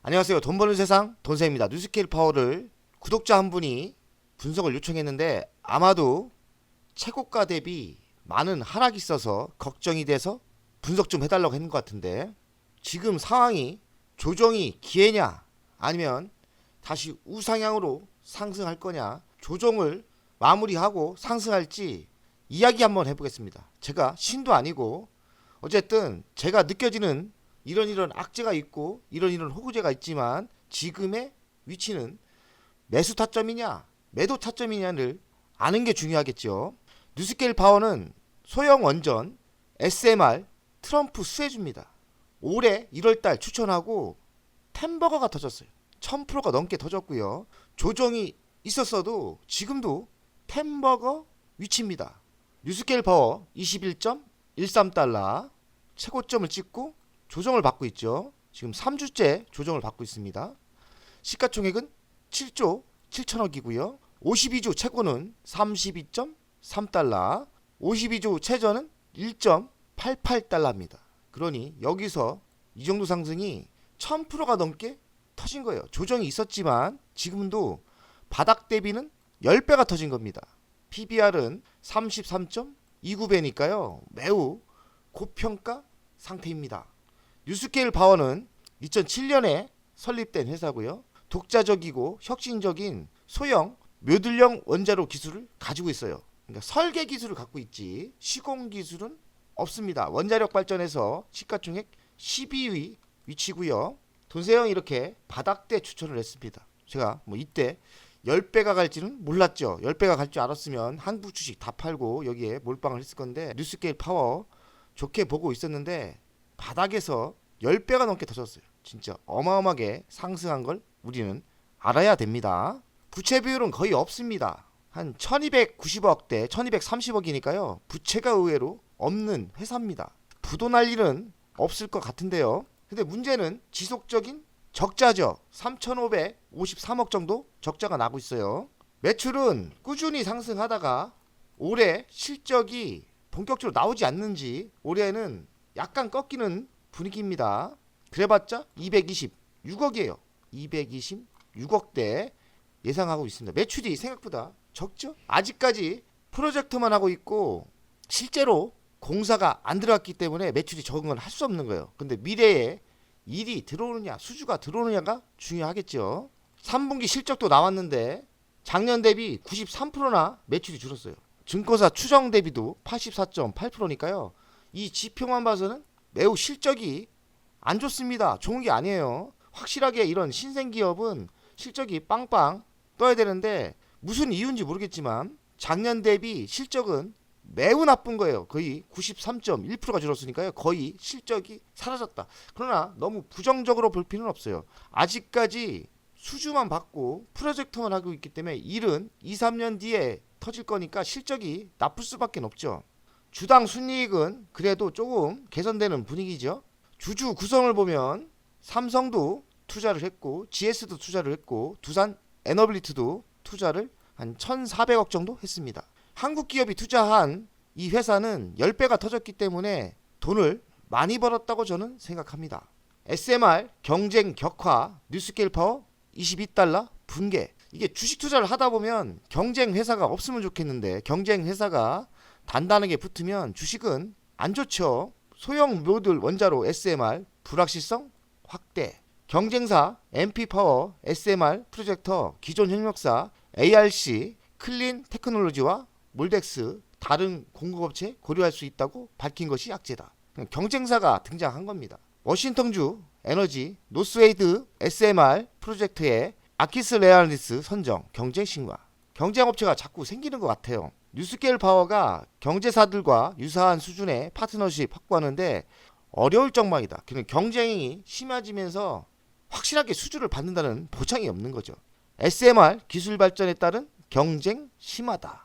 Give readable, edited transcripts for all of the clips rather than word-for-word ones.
안녕하세요. 돈 버는 세상 돈세입니다. 뉴스케일 파워를 구독자 한 분이 분석을 요청했는데 아마도 최고가 대비 많은 하락이 있어서 걱정이 돼서 분석 좀 해달라고 했는 것 같은데, 지금 상황이 조정이 기회냐 아니면 다시 우상향으로 상승할 거냐, 조정을 마무리하고 상승할지 이야기 한번 해보겠습니다. 제가 신도 아니고 어쨌든 제가 느껴지는 이런 악재가 있고 이런 호구제가 있지만, 지금의 위치는 매수 타점이냐 매도 타점이냐를 아는 게 중요하겠죠. 뉴스케일 파워는 소형 원전 SMR 트럼프 수혜주입니다. 올해 1월달 추천하고 템버거가 터졌어요. 1000%가 넘게 터졌고요. 조정이 있었어도 지금도 템버거 위치입니다. 뉴스케일 파워 21.13달러 최고점을 찍고 조정을 받고 있죠. 지금 3주째 조정을 받고 있습니다. 시가총액은 7조 7천억이고요. 52주 최고는 32.3달러, 52주 최저는 1.88달러입니다. 그러니 여기서 이 정도 상승이 1000%가 넘게 터진 거예요. 조정이 있었지만 지금도 바닥 대비는 10배가 터진 겁니다. PBR은 33.29배니까요. 매우 고평가 상태입니다. 뉴스케일 파워는 2007년에 설립된 회사고요. 독자적이고 혁신적인 소형 묘들형 원자로 기술을 가지고 있어요. 그러니까 설계 기술을 갖고 있지 시공 기술은 없습니다. 원자력 발전에서 시가총액 12위 위치고요. 돈세형 이렇게 바닥대 추천을 했습니다. 제가 이때 10배가 갈지는 몰랐죠. 10배가 갈 줄 알았으면 한국 주식 다 팔고 여기에 몰빵을 했을 건데, 뉴스케일 파워 좋게 보고 있었는데 바닥에서 10배가 넘게 터졌어요. 진짜 어마어마하게 상승한 걸 우리는 알아야 됩니다. 부채 비율은 거의 없습니다. 한 1290억대 1230억이니까요. 부채가 의외로 없는 회사입니다. 부도 날 일은 없을 것 같은데요. 근데 문제는 지속적인 적자죠. 3553억 정도 적자가 나고 있어요. 매출은 꾸준히 상승하다가 올해 실적이 본격적으로 나오지 않는지 올해는 약간 꺾이는 분위기입니다. 그래봤자 226억이에요. 226억대 예상하고 있습니다. 매출이 생각보다 적죠? 아직까지 프로젝트만 하고 있고 실제로 공사가 안 들어갔기 때문에 매출이 적은 건 할 수 없는 거예요. 근데 미래에 일이 들어오느냐 수주가 들어오느냐가 중요하겠죠. 3분기 실적도 나왔는데 작년 대비 93%나 매출이 줄었어요. 증권사 추정 대비도 84.8%니까요. 이 지표만 봐서는 매우 실적이 안 좋습니다. 좋은 게 아니에요. 확실하게 이런 신생기업은 실적이 빵빵 떠야 되는데 무슨 이유인지 모르겠지만 작년 대비 실적은 매우 나쁜 거예요. 거의 93.1%가 줄었으니까요. 거의 실적이 사라졌다. 그러나 너무 부정적으로 볼 필요는 없어요. 아직까지 수주만 받고 프로젝트만 하고 있기 때문에 일은 2, 3년 뒤에 터질 거니까 실적이 나쁠 수밖에 없죠. 주당 순이익은 그래도 조금 개선되는 분위기죠. 주주 구성을 보면 삼성도 투자를 했고 GS도 투자를 했고 두산 에너빌리티도 투자를 한 1,400억 정도 했습니다. 한국 기업이 투자한 이 회사는 10배가 터졌기 때문에 돈을 많이 벌었다고 저는 생각합니다. SMR 경쟁 격화 뉴스케일 파워 22달러 분개. 이게 주식 투자를 하다 보면 경쟁 회사가 없으면 좋겠는데 경쟁 회사가 단단하게 붙으면 주식은 안 좋죠. 소형 모듈 원자로 SMR 불확실성 확대. 경쟁사 MP파워 SMR 프로젝터 기존 협력사 ARC 클린 테크놀로지와 몰덱스 다른 공급업체 고려할 수 있다고 밝힌 것이 악재다. 경쟁사가 등장한 겁니다. 워싱턴주 에너지 노스웨이드 SMR 프로젝트의 아키스 레알리스 선정 경쟁 신화. 경쟁업체가 자꾸 생기는 것 같아요. 뉴스케일 파워가 경제사들과 유사한 수준의 파트너십 확보하는데 어려울 정망이다. 그는 경쟁이 심해지면서 확실하게 수주를 받는다는 보장이 없는 거죠. SMR 기술 발전에 따른 경쟁 심하다.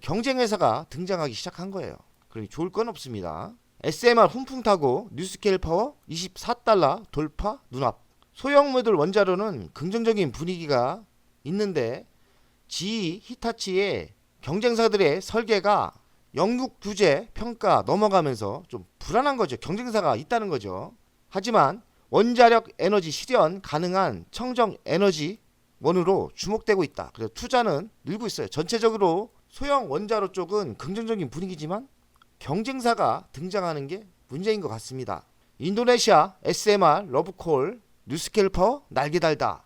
경쟁 회사가 등장하기 시작한 거예요. 그러니 좋을 건 없습니다. SMR 훈풍 타고 뉴스케일 파워 24달러 돌파 눈앞. 소형 모듈 원자로는 긍정적인 분위기가 있는데 GE, 히타치의 경쟁사들의 설계가 영국 규제 평가 넘어가면서 좀 불안한 거죠. 경쟁사가 있다는 거죠. 하지만 원자력 에너지 실현 가능한 청정 에너지 원으로 주목되고 있다. 그래서 투자는 늘고 있어요. 전체적으로 소형 원자로 쪽은 긍정적인 분위기지만 경쟁사가 등장하는 게 문제인 것 같습니다. 인도네시아 SMR 러브콜 뉴스케일 파워 날개 달다.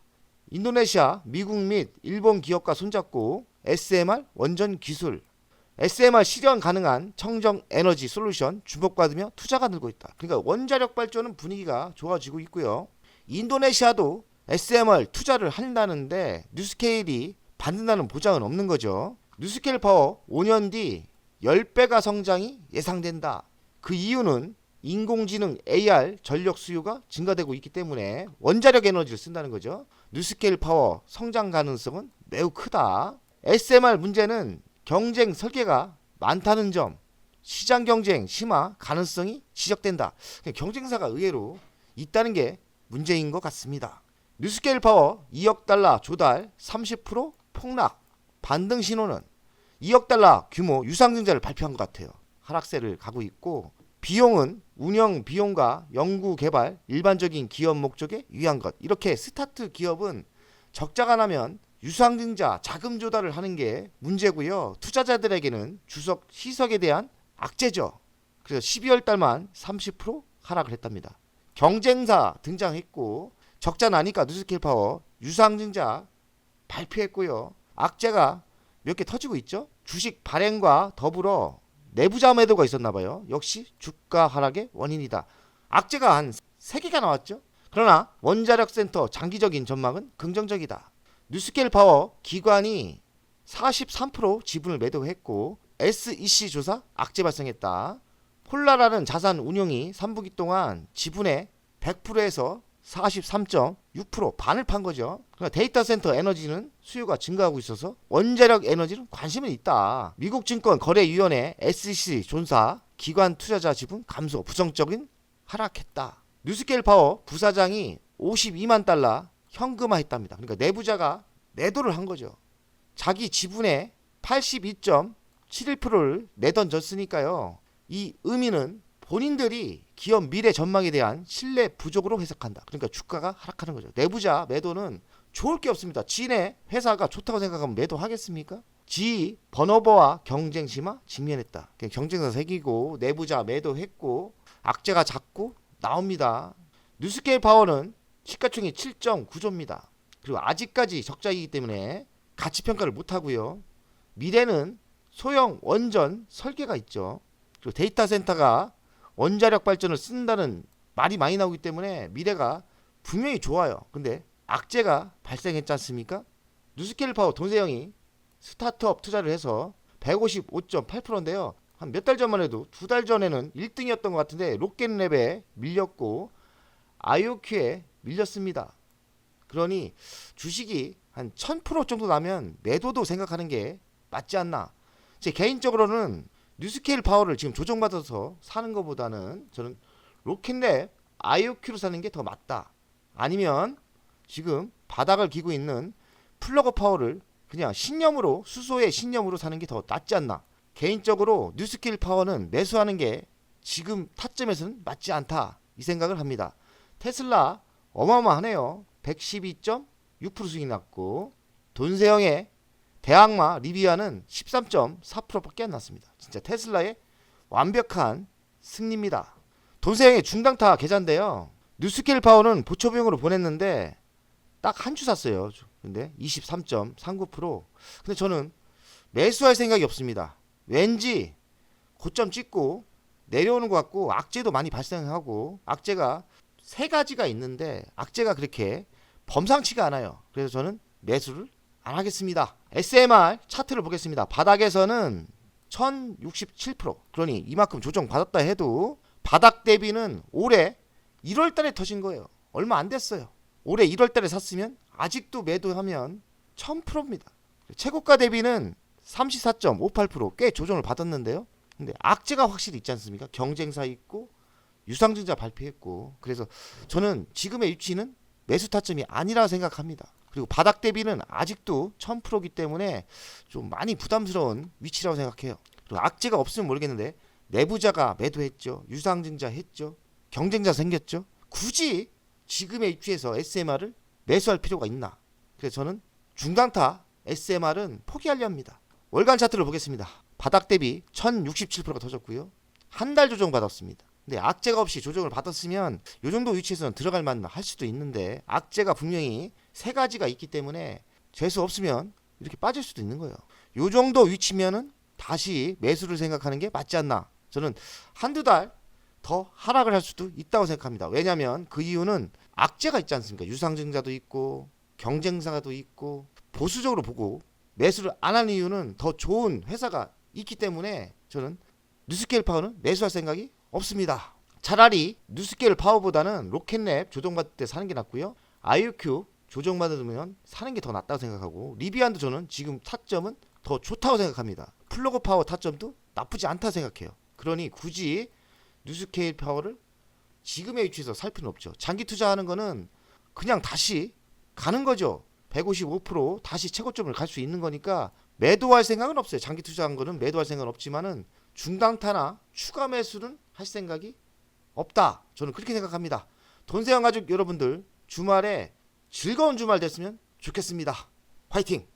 인도네시아, 미국 및 일본 기업과 손잡고 SMR 원전 기술, SMR 실현 가능한 청정 에너지 솔루션 주목받으며 투자가 늘고 있다. 그러니까 원자력 발전은 분위기가 좋아지고 있고요. 인도네시아도 SMR 투자를 한다는데 뉴스케일이 받는다는 보장은 없는 거죠. 뉴스케일 파워 5년 뒤 10배가 성장이 예상된다. 그 이유는 인공지능 AR 전력 수요가 증가되고 있기 때문에 원자력 에너지를 쓴다는 거죠. 뉴스케일 파워 성장 가능성은 매우 크다. SMR 문제는 경쟁 설계가 많다는 점, 시장 경쟁 심화 가능성이 지적된다. 경쟁사가 의외로 있다는 게 문제인 것 같습니다. 뉴스케일 파워 2억 달러 조달 30% 폭락. 반등 신호는 2억 달러 규모 유상증자를 발표한 것 같아요. 하락세를 가고 있고 비용은 운영 비용과 연구 개발 일반적인 기업 목적에 위한 것. 이렇게 스타트 기업은 적자가 나면 유상증자 자금 조달을 하는 게 문제고요. 투자자들에게는 주석 희석에 대한 악재죠. 그래서 12월 달만 30% 하락을 했답니다. 경쟁사 등장했고 적자 나니까 뉴스케일 파워 유상증자 발표했고요. 악재가 몇 개 터지고 있죠. 주식 발행과 더불어 내부자 매도가 있었나 봐요. 역시 주가 하락의 원인이다. 악재가 한 3개가 나왔죠. 그러나 원자력 센터 장기적인 전망은 긍정적이다. 뉴스케일 파워 기관이 43% 지분을 매도했고 SEC 조사 악재 발생했다. 폴라라는 자산 운용이 3분기 동안 지분의 100%에서 43.6% 반을 판 거죠. 그러니까 데이터 센터 에너지는 수요가 증가하고 있어서 원자력 에너지는 관심은 있다. 미국 증권 거래위원회 SEC 존사 기관 투자자 지분 감소 부정적인 하락했다. 뉴스케일 파워 부사장이 52만 달러 현금화했답니다. 그러니까 내부자가 매도를 한 거죠. 자기 지분의 82.71%를 내던졌으니까요. 이 의미는 본인들이 기업 미래 전망에 대한 신뢰 부족으로 해석한다. 그러니까 주가가 하락하는 거죠. 내부자 매도는 좋을 게 없습니다. 지네 회사가 좋다고 생각하면 매도하겠습니까? 지 번오버와 경쟁 심화 직면했다. 경쟁사 새기고 내부자 매도했고 악재가 자꾸 나옵니다. 뉴스케일 파워는 시가총액 7.9조입니다. 그리고 아직까지 적자이기 때문에 가치 평가를 못 하고요. 미래는 소형 원전 설계가 있죠. 그리고 데이터 센터가 원자력 발전을 쓴다는 말이 많이 나오기 때문에 미래가 분명히 좋아요. 근데 악재가 발생했지 않습니까? 뉴스케일 파워 돈세영이 스타트업 투자를 해서 155.8%인데요. 한 몇 달 전만 해도 2달 전에는 1등이었던 것 같은데 로켓랩에 밀렸고 IOQ에 밀렸습니다. 그러니 주식이 한 1000% 정도 나면 매도도 생각하는 게 맞지 않나. 제 개인적으로는 뉴스케일 파워를 지금 조정받아서 사는 것보다는 저는 로켓랩 IOQ로 사는 게 더 맞다. 아니면 지금 바닥을 기고 있는 플러그 파워를 그냥 신념으로 수소의 신념으로 사는 게 더 낫지 않나. 개인적으로 뉴스케일 파워는 매수하는 게 지금 타점에서는 맞지 않다. 이 생각을 합니다. 테슬라 어마어마하네요. 112.6% 수익이 났고 돈세영의 대항마 리비아는 13.4%밖에 안 났습니다. 진짜 테슬라의 완벽한 승리입니다. 돈세영의 중당타 계좌인데요. 뉴스케일 파워는 보초비용으로 보냈는데 딱 한 주 샀어요. 근데 23.39%. 근데 저는 매수할 생각이 없습니다. 왠지 고점 찍고 내려오는 것 같고 악재도 많이 발생하고 악재가 3가지가 있는데 악재가 그렇게 범상치가 않아요. 그래서 저는 매수를 안 하겠습니다. SMR 차트를 보겠습니다. 바닥에서는 1067%. 그러니 이만큼 조정 받았다 해도 바닥 대비는 올해 1월 달에 터진 거예요. 얼마 안 됐어요. 올해 1월 달에 샀으면 아직도 매도하면 1000%입니다. 최고가 대비는 34.58%. 꽤 조정을 받았는데요. 근데 악재가 확실히 있지 않습니까? 경쟁사 있고 유상증자 발표했고. 그래서 저는 지금의 위치는 매수 타점이 아니라 생각합니다. 그리고 바닥 대비는 아직도 1000%이기 때문에 좀 많이 부담스러운 위치라고 생각해요. 그리고 악재가 없으면 모르겠는데 내부자가 매도했죠. 유상증자 했죠. 경쟁자 생겼죠. 굳이 지금의 입지에서 SMR을 매수할 필요가 있나? 그래서 저는 중강타 SMR은 포기하려 합니다. 월간 차트를 보겠습니다. 바닥 대비 1067%가 터졌고요. 한 달 조정 받았습니다. 근데 악재가 없이 조정을 받았으면 이 정도 위치에서는 들어갈 만한 할 수도 있는데 악재가 분명히 세 가지가 있기 때문에 재수 없으면 이렇게 빠질 수도 있는 거예요. 이 정도 위치면은 다시 매수를 생각하는 게 맞지 않나. 저는 한두 달 더 하락을 할 수도 있다고 생각합니다. 왜냐하면 그 이유는 악재가 있지 않습니까? 유상증자도 있고 경쟁사도 있고 보수적으로 보고 매수를 안 하는 이유는 더 좋은 회사가 있기 때문에 저는 뉴스케일 파워는 매수할 생각이 없습니다. 차라리 뉴스케일 파워보다는 로켓랩 조정받을 때 사는 게 낫고요. IOQ 조정받으면 사는 게 더 낫다고 생각하고 리비안도 저는 지금 타점은 더 좋다고 생각합니다. 플러그 파워 타점도 나쁘지 않다 생각해요. 그러니 굳이 뉴스케일 파워를 지금의 위치에서 살 필요는 없죠. 장기 투자하는 거는 그냥 다시 가는 거죠. 155% 다시 최고점을 갈 수 있는 거니까 매도할 생각은 없어요. 장기 투자한 거는 매도할 생각은 없지만은 중당타나 추가 매수는 할 생각이 없다. 저는 그렇게 생각합니다. 돈세영 가족 여러분들 주말에 즐거운 주말 됐으면 좋겠습니다. 화이팅!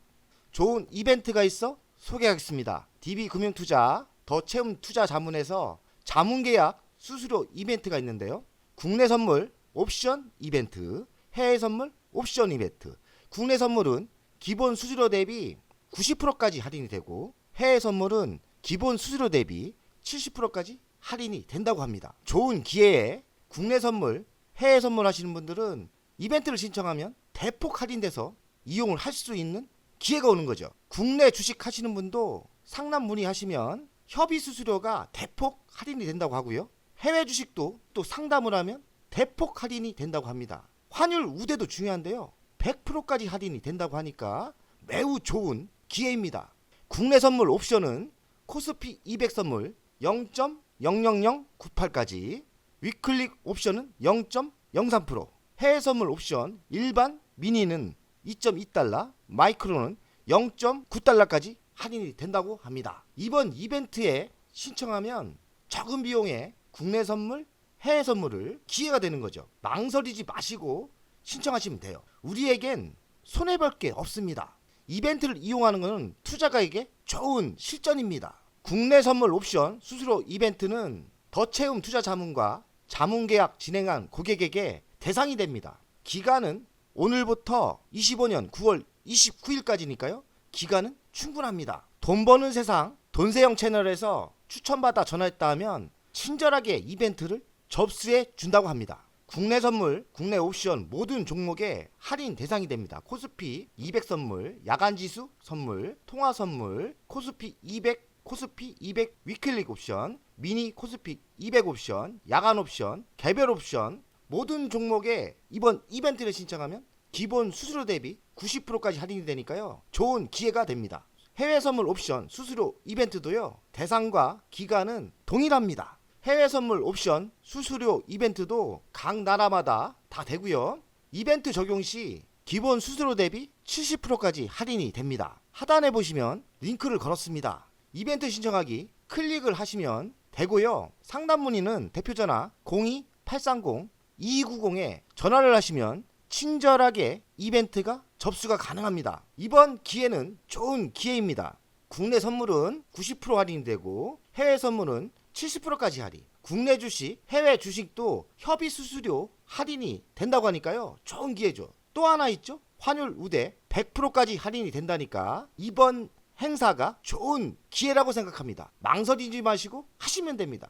좋은 이벤트가 있어 소개하겠습니다. DB금융투자 더 채움 투자 자문에서 자문계약 수수료 이벤트가 있는데요. 국내 선물 옵션 이벤트, 해외 선물 옵션 이벤트. 국내 선물은 기본 수수료 대비 90%까지 할인이 되고 해외 선물은 기본 수수료 대비 70%까지 할인이 된다고 합니다. 좋은 기회에 국내 선물, 해외 선물 하시는 분들은 이벤트를 신청하면 대폭 할인돼서 이용을 할 수 있는 기회가 오는 거죠. 국내 주식 하시는 분도 상담 문의하시면 협의 수수료가 대폭 할인이 된다고 하고요. 해외 주식도 또 상담을 하면 대폭 할인이 된다고 합니다. 환율 우대도 중요한데요. 100%까지 할인이 된다고 하니까 매우 좋은 기회입니다. 국내 선물 옵션은 코스피 200 선물 0.00098까지, 위클릭 옵션은 0.03%, 해외 선물 옵션 일반 미니는 2.2달러, 마이크로는 0.9달러까지 할인이 된다고 합니다. 이번 이벤트에 신청하면 적은 비용에 국내 선물, 해외 선물을 기회가 되는 거죠. 망설이지 마시고 신청하시면 돼요. 우리에겐 손해볼 게 없습니다. 이벤트를 이용하는 것은 투자가에게 좋은 실전입니다. 국내 선물 옵션 수수료 이벤트는 더 채움 투자 자문과 자문 계약 진행한 고객에게 대상이 됩니다. 기간은 오늘부터 25년 9월 29일까지니까요. 기간은 충분합니다. 돈 버는 세상 돈세영 채널에서 추천받아 전화했다 하면 친절하게 이벤트를 접수해 준다고 합니다. 국내 선물, 국내 옵션 모든 종목에 할인 대상이 됩니다. 코스피 200 선물, 야간지수 선물, 통화 선물, 코스피 200, 코스피 200 위클릭 옵션, 미니 코스피 200 옵션, 야간 옵션, 개별 옵션 모든 종목에 이번 이벤트를 신청하면 기본 수수료 대비 90%까지 할인이 되니까요. 좋은 기회가 됩니다. 해외 선물 옵션 수수료 이벤트도요. 대상과 기간은 동일합니다. 해외 선물 옵션 수수료 이벤트도 각 나라마다 다 되고요. 이벤트 적용 시 기본 수수료 대비 70%까지 할인이 됩니다. 하단에 보시면 링크를 걸었습니다. 이벤트 신청하기 클릭을 하시면 되고요. 상담 문의는 대표전화 02-830-2290에 전화를 하시면 친절하게 이벤트가 접수가 가능합니다. 이번 기회는 좋은 기회입니다. 국내 선물은 90% 할인되고 해외 선물은 70%까지 할인. 국내 주식, 해외 주식도 협의 수수료 할인이 된다고 하니까요. 좋은 기회죠. 또 하나 있죠. 환율 우대 100%까지 할인이 된다니까 이번 행사가 좋은 기회라고 생각합니다. 망설이지 마시고 하시면 됩니다.